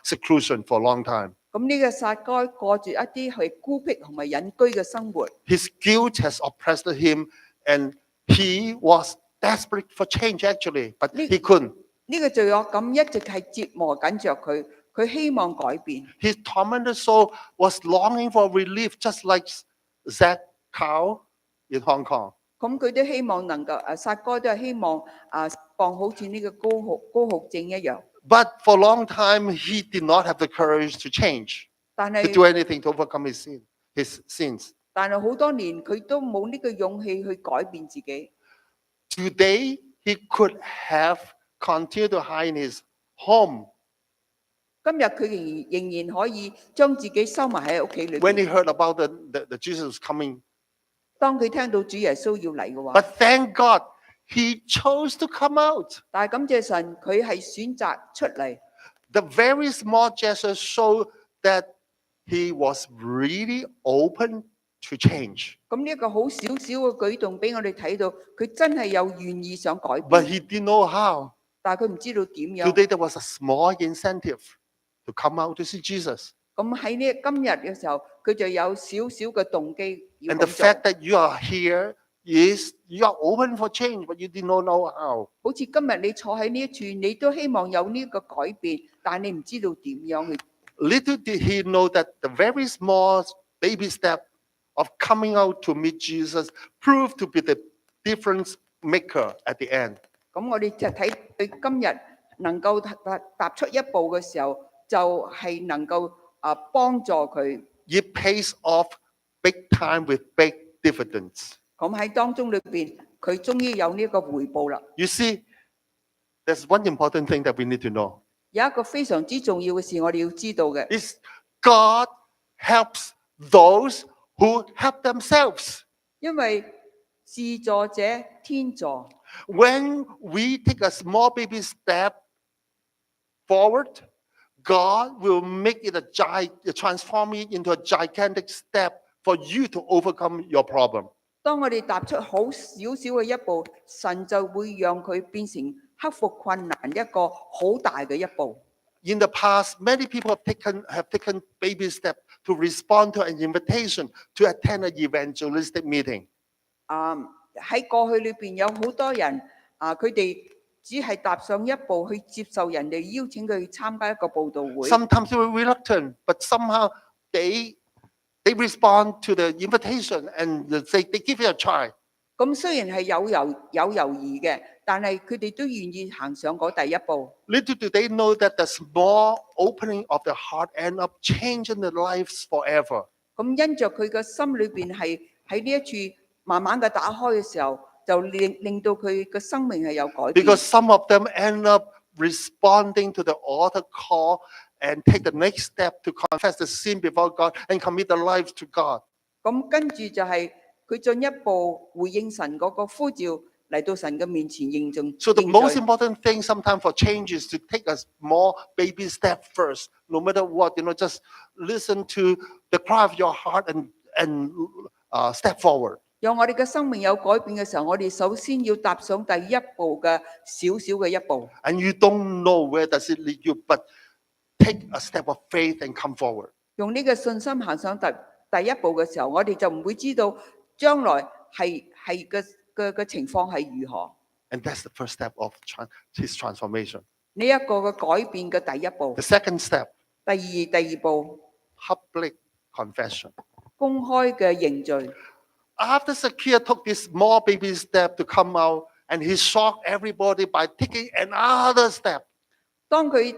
seclusion for a long time. 咁呢個撒該過住一啲係孤僻同埋隱居嘅生活， His guilt has oppressed him, and he was desperate for change actually, but he couldn't. 呢個罪惡感一直係折磨緊着佢，佢希望改變。 His tormented soul was longing for relief, just like Zach Cow in Hong Kong. 咁佢都希望能夠撒該都係希望放好似呢個高酷症一樣。 But for a long time, he did not have the courage to change, 但 to 係 do anything to overcome his sins. 但係好多年佢都冇呢個勇氣去改變自己。 Today, he could have continued to hide in his home. 今日佢仍然可以將自己收埋喺屋企裏 When 邊。 he heard about the Jesus coming, 當佢聽到主耶穌要嚟嘅話， but thank God, he chose to come out. 但係感謝神，佢係選擇出嚟。 The very small gesture showed that he was really open to change. 咁呢一個好少少嘅舉動，俾我哋睇到佢真係有願意想改 But 變， he didn't know how. 但係佢唔知道點樣。 Today, there was a small incentive to come out to see Jesus. 咁喺呢今日嘅時候，佢就有少少嘅動機要 And the 咁做。 fact that you are here is you are open for change, but you did not know how. 好似今日你坐喺呢一處，你都希望有呢個改變，但係你唔知道點樣去。 Little did he know that the very small baby step of coming out to meet Jesus proved to be the difference maker at the end. 咁我哋就睇佢今日能夠踏出一步嘅時候，就係能夠幫助佢。 It pays off big time with big dividends. 咁喺當中裏邊，佢終於有呢個回報啦。 You see, there's one important thing that we need to know. 有一個非常之重要嘅事，我哋要知道嘅， Is God helps those who help themselves. 因為自助者天助。 When we take a small baby step forward, God will make it transform it into a gigantic step for you to overcome your problem. 當我哋踏出好少少嘅一步，神就會讓佢變成克服困難一個好大嘅一步。 In the past, many people have taken baby steps to respond to an invitation to attend an evangelistic meeting. 喺過去裏邊有好多人佢哋只係踏上一步去接受人哋邀請佢去參加一個佈道會。 Sometimes they were reluctant, but somehow they respond to the invitation and they give it a try. 咁雖然係有猶豫嘅，但係佢哋都願意行上嗰第一步。 Little do they know that the small opening of the heart end up changing their lives forever. 咁因着佢嘅心裏邊係喺呢一處慢慢嘅打開嘅時候，就令到佢嘅生命係有改變。 Because some of them end up responding to the altar call and take the next step to confess the sin before God and commit their lives to God. 咁跟住就係佢進一步回應神嗰個呼召嚟到神嘅面前認罪。 So the 認 most 罪 important thing sometimes for change is to take a small baby step first, no matter what, just listen to the cry of your heart and step forward. 讓我哋嘅生命有改變嘅時候，我哋首先要踏上第一步嘅小小嘅一步。 And you don't know where does it lead you, but take a step of faith and come forward. 用呢個信心行上第一步嘅時候，我哋就唔會知道將來係嘅情況係如何。 And that's the first step of his transformation. 呢一個嘅改變嘅第一步 The。second step, 第二步， public confession. 公開嘅認罪。 After Zacchaeus took this small baby step to come out, and he shocked everybody by taking another step. 當佢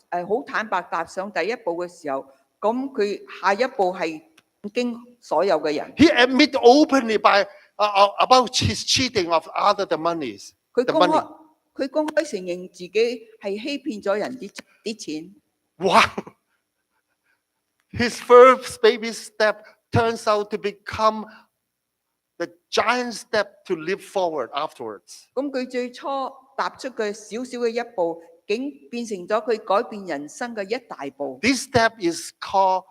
好坦白踏上第一步嘅時候，咁佢下一步係經所有嘅人。 He admitted openly about his cheating of other the monies. 佢 The 公 money. 開佢公開承認自己係欺騙咗人啲錢。 Wow! His first baby step turns out to become the giant step to live forward afterwards. 咁佢最初踏出嘅小小嘅一步，竟變成咗佢改變人生嘅一大步。 This step is called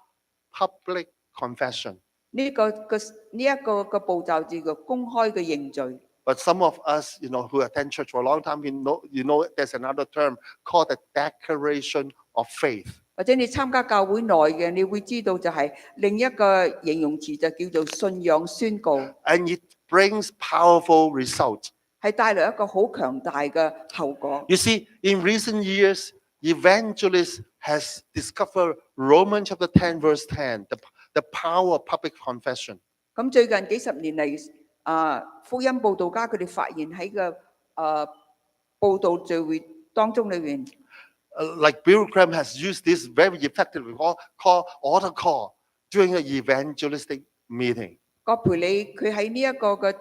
public confession. 呢一個嘅步驟叫做公開嘅認罪。 But some of us, who attend church for a long time, you know there's another term called the declaration of faith. 或者你參加教會內嘅，你會知道就係另一個形容詞就叫做信仰宣告， And it brings powerful results. 係帶來一個好強大嘅後果。 You see, in recent years, evangelists has discovered Romans chapter 10, verse 10, the power of public confession. 咁最近幾十年嚟，福音報道家佢哋發現喺個報道聚會當中裏邊， Like Bill Graham has used this very effectively, called altar call during an evangelistic meeting. 葛培理佢喺呢一個嘅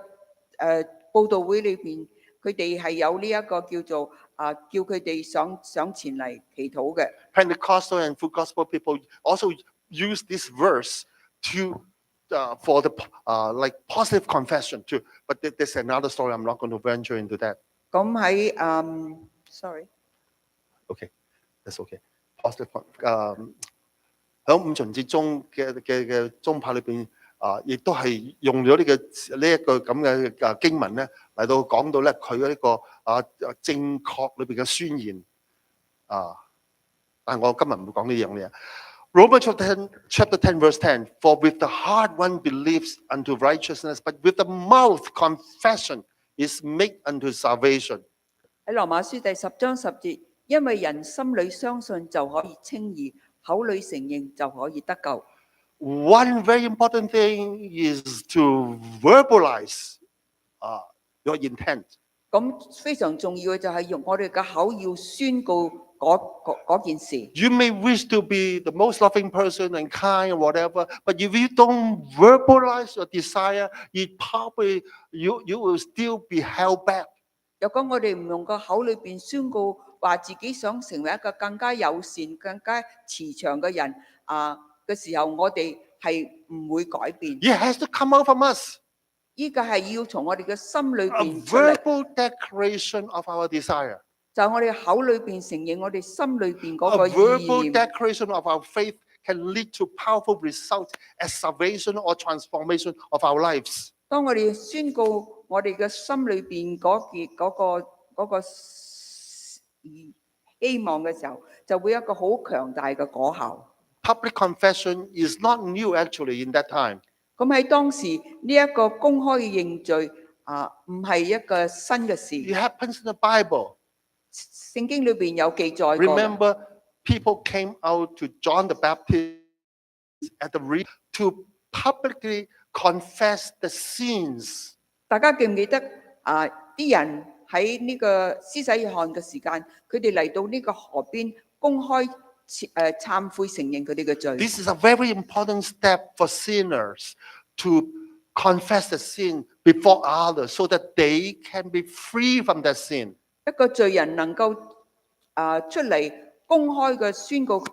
報道會裏邊，佢哋係有呢一個叫做叫佢哋上前嚟祈禱嘅。 Pentecostal and full gospel people also use this verse for the like positive confession too. But there's another story. I'm not going to venture into that. 咁喺sorry。 Okay, that's okay. Positive 喺五旬節中嘅宗派裏邊亦都係用咗呢一個咁嘅經文咧嚟到講到咧佢呢個正確裏邊嘅宣言但係我今日唔會講呢樣嘢。Romans chapter 10 verse 10. For with the heart one believes unto righteousness, but with the mouth confession is made unto salvation. 喺羅馬書第10章10節，因為人心裏相信就可以稱義，口裏承認就可以得救。 One very important thing is to verbalize your intent. 咁非常重要嘅就係用我哋嘅口要宣告嗰件事。 You may wish to be the most loving person and kind or whatever, but if you don't verbalize your desire, it probably you will still be held back. 若果我哋唔用個口裏邊宣告話自己想成為一個更加友善、更加慈祥嘅人嘅時候，我哋係唔會改變。 It has to come out from us. 呢個係要從我哋嘅心裏 A 邊出嚟， verbal declaration of our desire. 就係我哋口裏邊承認我哋心裏邊嗰 A 個意 verbal 念。 declaration of our faith can lead to powerful results as salvation or transformation of our lives. 當我哋宣告我哋嘅心裏邊嗰個希望嘅時候，就會有一個好強大嘅果效。 Public confession is not new actually in that time. 咁喺當時呢一個公開嘅認罪唔係一個新嘅事。 It happens in the Bible. 聖經裏邊有記載過。 Remember, people came out to John the Baptist at the to publicly confess the sins. 大家記唔記得啲人喺呢個施洗約翰嘅時間，佢哋嚟到呢個河邊公開懺悔承認佢哋嘅罪。 This is a very important step for sinners to confess the sin before others so that they can be free from that sin. 一個罪人能夠出嚟公開嘅宣告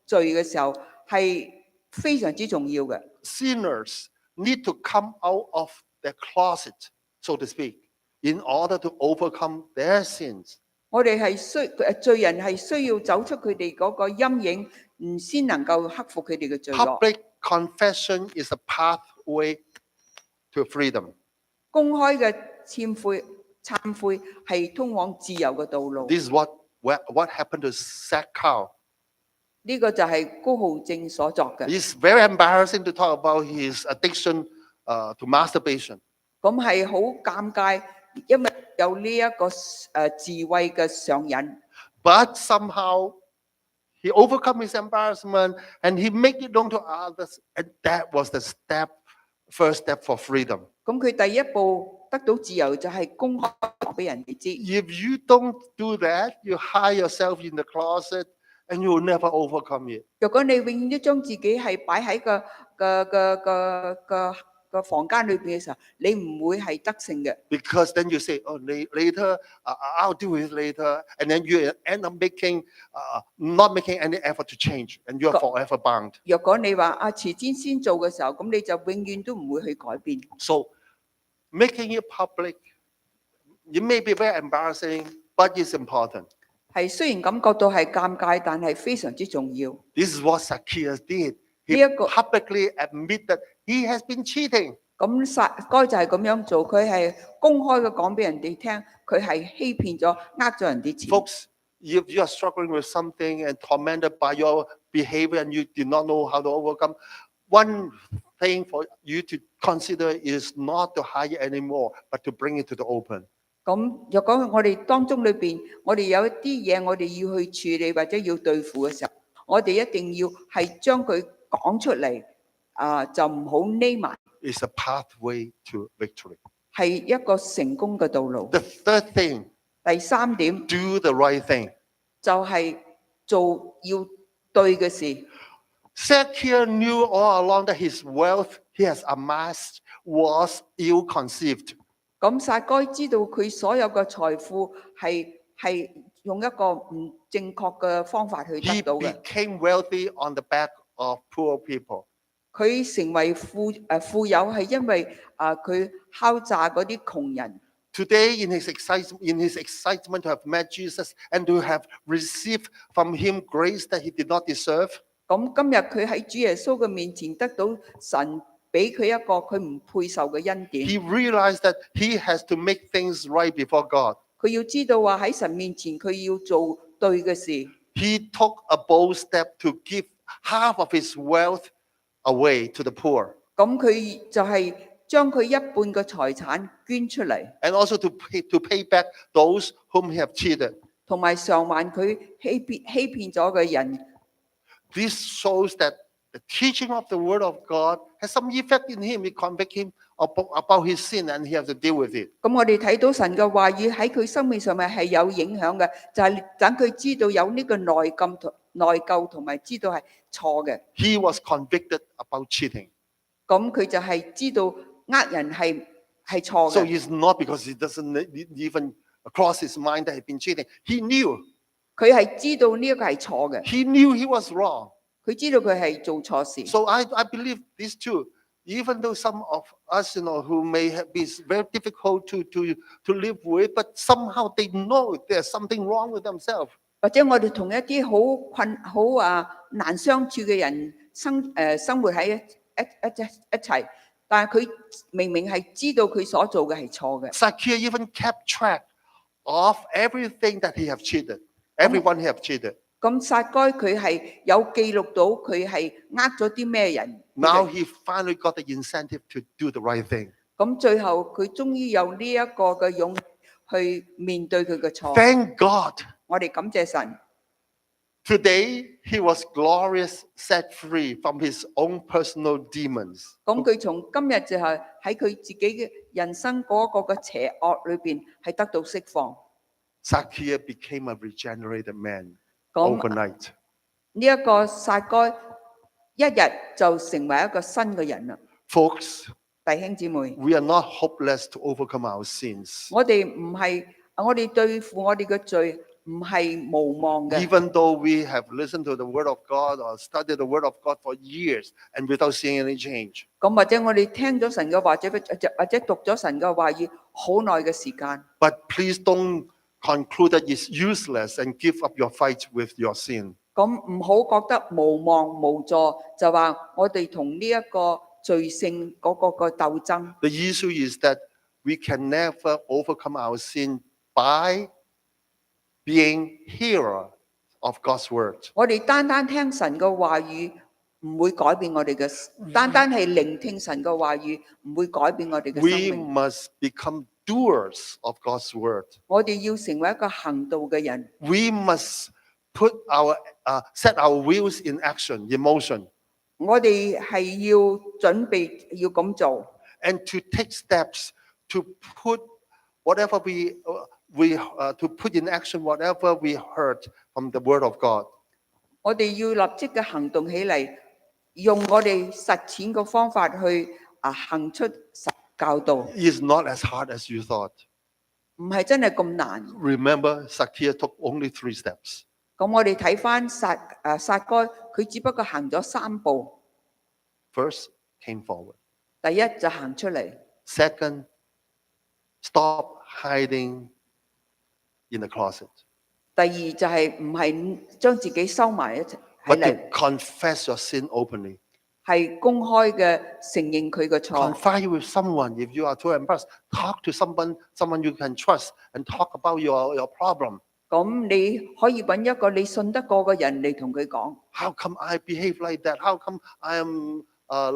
罪嘅時候，係非常之重要嘅。 Sinners need to come out of their closet, so to speak. in order to overcome their sins. 我哋罪人係需要走出佢哋嗰個陰影，先能夠克服佢哋嘅罪惡。 Public confession is a pathway to freedom. 公開嘅懺悔係通往自由嘅道路。 This is what happened to Zacchaeus. 呢個就係高浩正所作嘅。 It's very embarrassing to talk about his addiction to masturbation. 咁係好尷尬，因為有呢一個智慧嘅上癮。 But somehow he overcome his embarrassment and he make it known to others, and that was the first step for freedom. 咁佢第一步得到自由就係公開講俾人哋知。 If you don't do that, you hide yourself in the closet and you will never overcome it. 若果你永遠都將自己係擺喺個房間裏邊嘅時候，你唔會係得勝嘅。 Because then you say, oh, later, I'll do it later. And then you end up not making any effort to change. And you're forever bound. 若果你話遲啲先做嘅時候，咁你就永遠都唔會去改變。 So making it public, it may be very embarrassing, but it's important. 係雖然感覺到係尷尬，但係非常之重要。 This is what Zacchaeus did. He 呢一個 publicly admitted he has been cheating. 咁撒該就係咁樣做，佢係公開嘅講俾人哋聽，佢係欺騙咗、呃咗人啲錢。 Folks, if you are struggling with something and tormented by your behavior and you do not know how to overcome, one thing for you to consider is not to hide it anymore, but to bring it to the open. 咁若果我哋當中裏邊，我哋有一啲嘢我哋要去處理或者要對付嘅時候，我哋一定要係將佢講出嚟，就唔好匿埋， It's a pathway to victory. 係一個成功嘅道路。 The third thing, 第三點 do the right thing. 就係做要對嘅事。 Zacchaeus knew all along that his wealth he has amassed was ill-conceived. 咁撒該知道佢所有嘅財富係用一個唔正確嘅方法去 He 得到嘅。 became wealthy on the back of poor people. 佢成為富有係因為佢敲詐嗰啲窮人。 Today, in his excitement to have met Jesus and to have received from him grace that he did not deserve, 咁今日佢喺主耶穌嘅面前得到神俾佢一個佢唔配受嘅恩典。 he realized that he has to make things right before God. 佢要知道話喺神面前佢要做對嘅事。 He took a bold step to give half of his wealth away to the poor, 咁佢就係將佢一半嘅財產捐出嚟， and also to pay back those whom he have cheated. 同埋償還佢欺騙咗嘅人。 This shows that the teaching of the Word of God has some effect in him. It convicts him about his sin, and he has to deal with it. 咁我哋睇到神嘅話語喺佢生命上面係有影響嘅，就係等佢知道有呢個內疚同埋知道係錯嘅。 He was convicted about cheating. 咁佢就係知道人係錯 So 嘅。 it's not because he doesn't even cross his mind that he's been cheating. He knew. 佢係知道呢一個係錯嘅， He knew he was wrong. 佢知道佢係做錯事。 So I believe this too. Even though some of us, who may have been very difficult to live with, but somehow they know there's something wrong with themselves. 或者我哋同一啲好難相處嘅人生活喺一齊，但係佢明明係知道佢所做嘅係錯嘅。 Zacchaeus even kept track of everything that he have cheated. Everyone he have cheated. 咁撒該佢係有記錄到佢係咗啲咩人。 Now he finally got the incentive to do the right thing. 咁最後佢終於有呢一個嘅勇氣去面對佢嘅錯。 Thank God. 我哋感謝神。 Today he was glorious, set free from his own personal demons. 咁佢從今日就係喺佢自己嘅人生嗰個嘅邪惡裏邊係得到釋放。 Zacchaeus became a regenerated man 咁 overnight. 呢一個撒該一日就成為一個新嘅人啦。 Folks, 弟兄姊妹， we are not hopeless to overcome our sins. 我哋唔係我哋對付我哋嘅罪唔係無望嘅。 Even though we have listened to the Word of God or studied the Word of God for years and without seeing any change. 咁或者我哋聽咗神嘅話，或者讀咗神嘅話語好耐嘅時間， But please don't conclude that it's useless and give up your fight with your sin. 咁唔好覺得無望無助，就話我哋同呢一個罪性嗰個鬥爭。 The issue is that we can never overcome our sin by being hearer of God's word. 我哋單單聽神嘅話語唔會改變我哋嘅，單單係聆聽神嘅話語唔會改變我哋嘅生 We 命。 must become doers of God's word. 我哋要成為一個行道嘅人， We must set our wills in action, in motion, 我哋係要準備要咁做， and to take steps to put whatever to put in action whatever we heard from the word of God. 我哋要立即嘅行動起嚟，用我哋實踐嘅方法去行出實教導， It's not as hard as you thought. 唔係真係咁難。 Remember, Zacchaeus took only 3 steps. 咁我哋睇翻撒該，佢只不過行咗3步。 First, came forward. 第一就行出嚟， Second, stop hiding in the closet, 第二就係唔係將自己收埋起 but 嚟， to confess your sin openly. 係公開嘅承認佢嘅錯。 Confide with someone if you are too embarrassed. Talk to someone you can trust and talk about your problem. 咁你可以揾一個你信得過嘅人嚟同佢講。 How come I behave like that? How come I am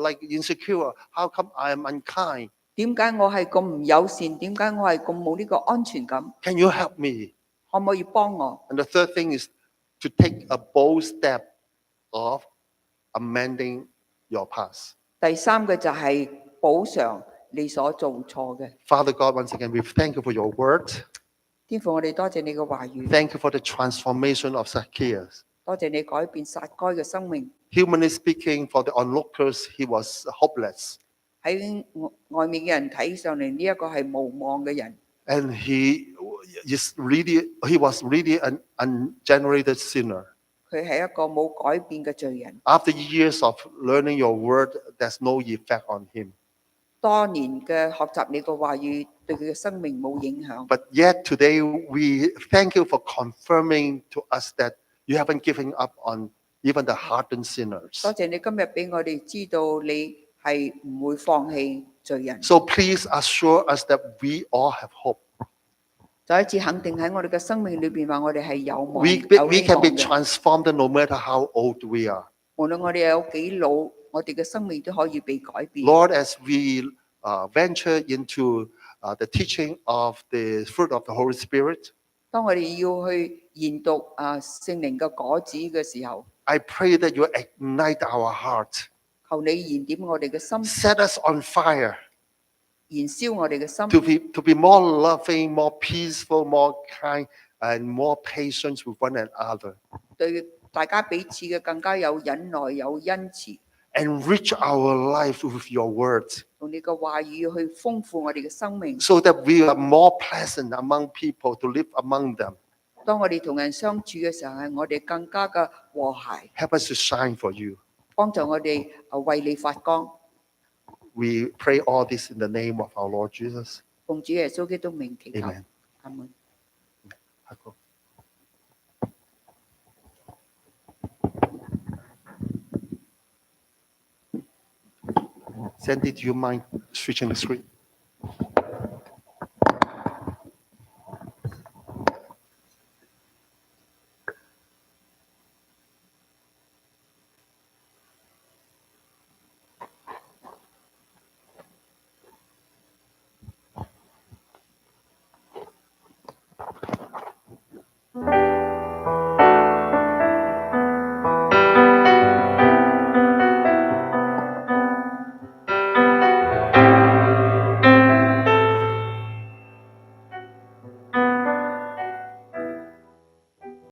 like insecure? How come I am unkind? 點解我係咁唔友善？點解我係咁冇呢個安全感？ Can you help me? 可唔可以幫我？ And the third thing is to take a bold step of amending your past. 第三個就係補償你所做錯嘅。 Father God, once again, we thank you for your word. 天父，我哋多謝你嘅話語， Thank you for the transformation of Zacchaeus. 多謝你改變撒該嘅生命。 Humanly speaking, for the onlookers, he was hopeless. 喺外面嘅人睇上嚟，呢一個係無望嘅人， And he was really an ungenerated sinner. 佢係一個冇改變嘅罪人。 After years of learning your word, there's no effect on him. 多年嘅學習你嘅話語，對佢嘅生命冇影響。 But yet today, we thank you for confirming to us that you haven't given up on even the hardened sinners. 多謝你今日俾我哋知道你係唔會放棄罪人。 So please assure us that we all have hope. 再一次肯定喺我哋嘅生命裏邊話，我哋係有望 We 有 can 希望 be 嘅。 transformed no matter how old we are. 無論我哋有幾老，我哋嘅生命都可以被改變。 Lord, as we venture into the teaching of the fruit of the Holy Spirit, 當我哋要去研讀聖靈嘅果子嘅時候， I pray that you ignite our heart, 求你燃點我哋嘅心， set us on fire 燃燒我哋嘅心， to be more loving, more peaceful, more kind, and more patient with one another. 對大家彼此嘅更加有忍耐、有恩慈， Enrich our life with your words 用你嘅話語去豐富我哋嘅生命。 so that we are more pleasant among people to live among them. 當我哋同人相處嘅時候，係我哋更加嘅和諧， Help us to shine for you. 幫助我哋為你發光。 We pray all this in the name of our Lord Jesus. 奉主耶穌基督名祈求， Amen. 阿門。 Sandy, do you mind switching the screen?